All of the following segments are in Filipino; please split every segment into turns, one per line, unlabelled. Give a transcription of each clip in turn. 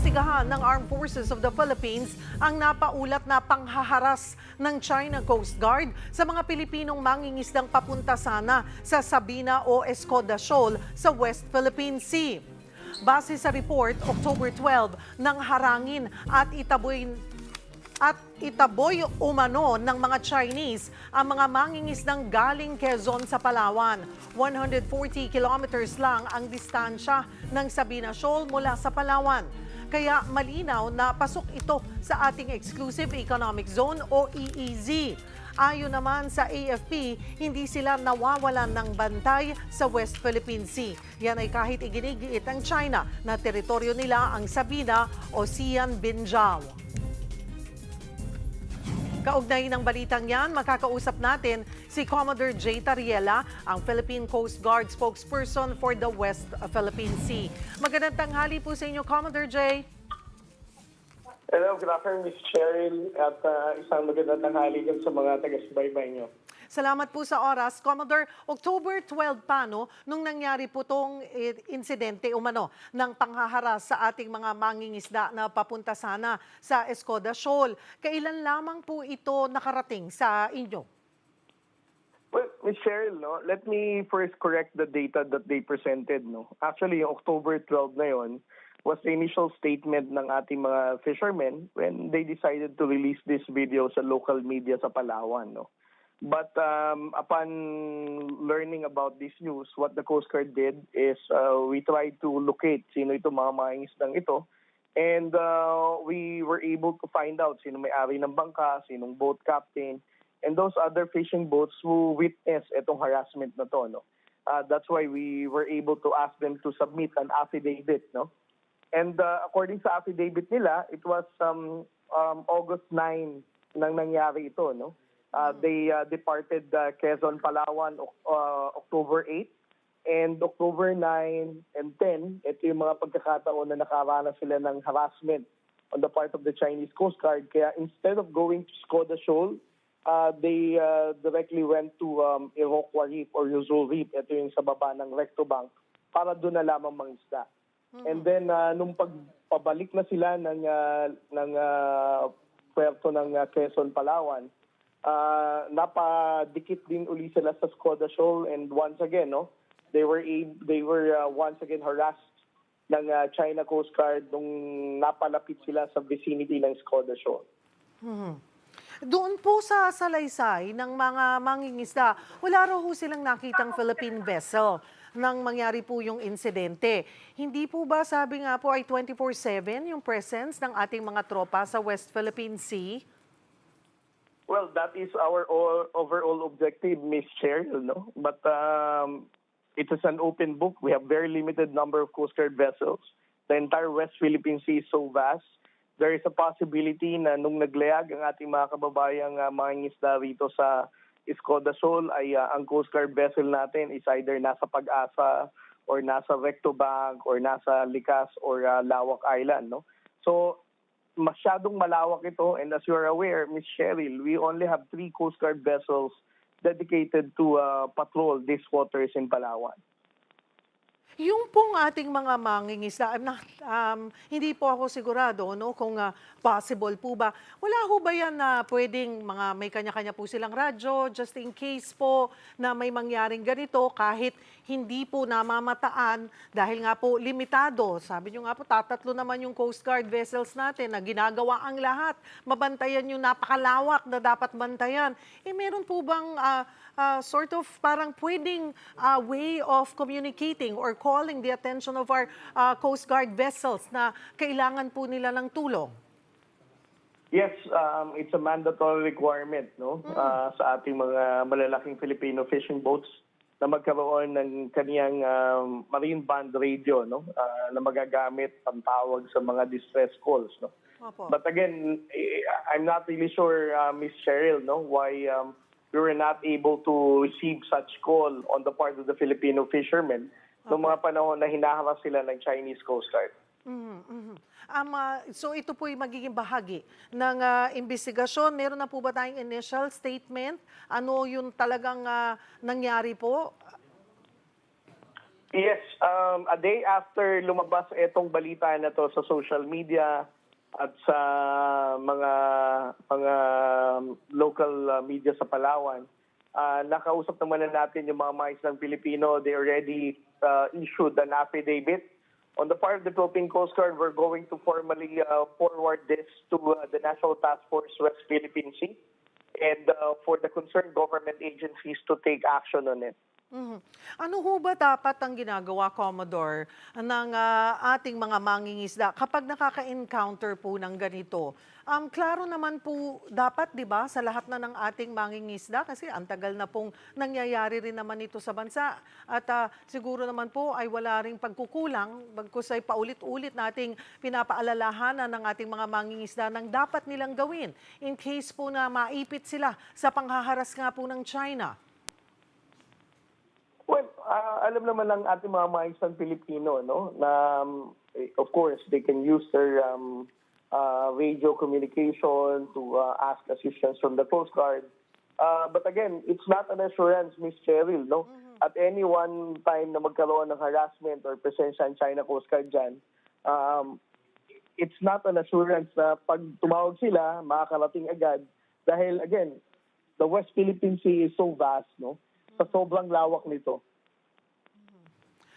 Iniimbestigahan ng Armed Forces of the Philippines ang napaulat na panghaharas ng China Coast Guard sa mga Pilipinong mangingisdang papunta sana sa Sabina o Escoda Shoal sa West Philippine Sea. Base sa report, October 12, nang harangin at itaboy umano ng mga Chinese ang mga mangingisdang galing Quezon sa Palawan. 140 kilometers lang ang distansya ng Sabina Shoal mula sa Palawan. Kaya malinaw na pasok ito sa ating Exclusive Economic Zone o EEZ. Ayon naman sa AFP, hindi sila nawawalan ng bantay sa West Philippine Sea. Yan ay kahit iginigiit ng China na teritoryo nila ang Sabina o Sian Binjao. Kaugnay ng balitang yan, makakausap natin si Commodore J. Tariela, ang Philippine Coast Guard spokesperson for the West Philippine Sea. Magandang tanghali po sa inyo, Commodore J.
Hello, good afternoon, Ms. Cheryl, at isang magandang tanghali din sa mga taga-subaybay niyo.
Salamat po sa oras. Commodore, October 12 pa, no, nung nangyari po itong insidente umano ng panghaharas sa ating mga mangingisda na papunta sana sa Escoda Shoal. Kailan lamang po ito nakarating sa inyo?
Well, Ms. Cheryl, no, let me first correct the data that they presented. No. Actually, yung October 12 na yon was the initial statement ng ating mga fishermen when they decided to release this video sa local media sa Palawan. No. But upon learning about this news, what the Coast Guard did is we tried to locate sino itong mga mangingisdang ito. And we were able to find out sino may-ari ng bangka, sinong boat captain, and those other fishing boats who witnessed itong harassment na to. No? That's why we were able to ask them to submit an affidavit. No? And according sa affidavit nila, it was August 9 nang nangyari ito. No? They departed Quezon, Palawan, October 8. And October 9 and 10, ito yung mga pagkakataon na nakaranas sila ng harassment on the part of the Chinese Coast Guard. Kaya instead of going to Escoda Shoal, they directly went to Iroquois Reef or Yuzul Reef. Ito yung sa baba ng Recto Bank para doon na lamang mangisda. And then nung pagpabalik na sila ng puerto ng Quezon, Palawan, napadikit din uli sila sa Escoda Shoal, and once again, no, they were once again harassed ng China Coast Guard nung napalapit sila sa vicinity ng Escoda Shoal.
Doon po sa salaysay ng mga mangingisda, wala raw ho silang nakitang Philippine vessel nang mangyari po yung insidente. Hindi po ba, sabi nga po, ay 24/7 yung presence ng ating mga tropa sa West Philippine Sea?
Well, that is our overall objective, Ms. Cheryl, no? But it is an open book. We have very limited number of Coast Guard vessels. The entire West Philippine Sea is so vast. There is a possibility na nung naglayag ang ating mga kababayang mangingisda rito sa Escoda Shoal ay ang Coast Guard vessel natin is either nasa Pag-asa or nasa Recto Bank or nasa Likas or Lawak Island, no? So masyadong malawak ito, and as you are aware, Ms. Cheryl, we only have 3 Coast Guard vessels dedicated to patrol these waters in Palawan.
Yung pong ating mga mangingisda, hindi po ako sigurado no, kung possible po ba. Wala ho ba yan na pwedeng may kanya-kanya po silang radyo just in case po na may mangyaring ganito kahit hindi po namamataan dahil nga po limitado. Sabi nyo nga po, tatatlo naman yung Coast Guard vessels natin na ginagawa ang lahat. Mabantayan yung napakalawak na dapat bantayan. Meron po bang sort of parang pwedeng way of communicating or calling the attention of our Coast Guard vessels na kailangan po nila ng tulong?
Yes, it's a mandatory requirement, no, sa ating mga malalaking Filipino fishing boats na magkaroon ng kaniyang marine band radio, no, na magagamit pantawag sa mga distress calls, no.
Opo.
But again, I'm not really sure, Ms. Cheryl, no, why we were not able to receive such call on the part of the Filipino fishermen noong mga panahon na hinaharas sila ng Chinese Coast Guard.
So ito po'y magiging bahagi ng investigasyon. Meron na po ba tayong initial statement? Ano yung talagang nangyari po?
Yes, a day after lumabas itong balita na to sa social media at sa mga local media sa Palawan, nakausap naman na natin yung mga mangingisdang Pilipino. They already issued an affidavit. On the part of the Philippine Coast Guard, we're going to formally forward this to the National Task Force West Philippine Sea and for the concerned government agencies to take action on it.
Mhm. Ano ho ba dapat ang ginagawa, Commodore, ng ating mga mangingisda kapag nakaka-encounter po ng ganito? Klaro naman po dapat, di ba, sa lahat na ng ating mangingisda kasi ang tagal na pong nangyayari rin naman ito sa bansa. At siguro naman po ay wala ring pagkukulang, bagkus ay paulit-ulit nating pinapaalalahanan ng ating mga mangingisda ng dapat nilang gawin in case po na maipit sila sa panghaharas nga po ng China.
Well, alam naman ng ating mga mangingisdang Pilipino, no, na of course they can use their radio communication to ask assistance from the Coast Guard. But again, it's not an assurance, Miss Cheryl, no. At any one time na magkaroon ng harassment or presensya ng China Coast Guard dyan, it's not an assurance na pag tumawag sila, makakarating agad. Dahil again, the West Philippine Sea is so vast, no. Sa sobrang lawak nito.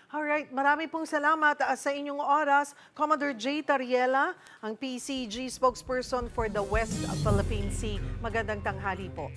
Alright, marami pong salamat sa inyong oras. Commodore J. Tariela, ang PCG spokesperson for the West Philippine Sea. Magandang tanghali po.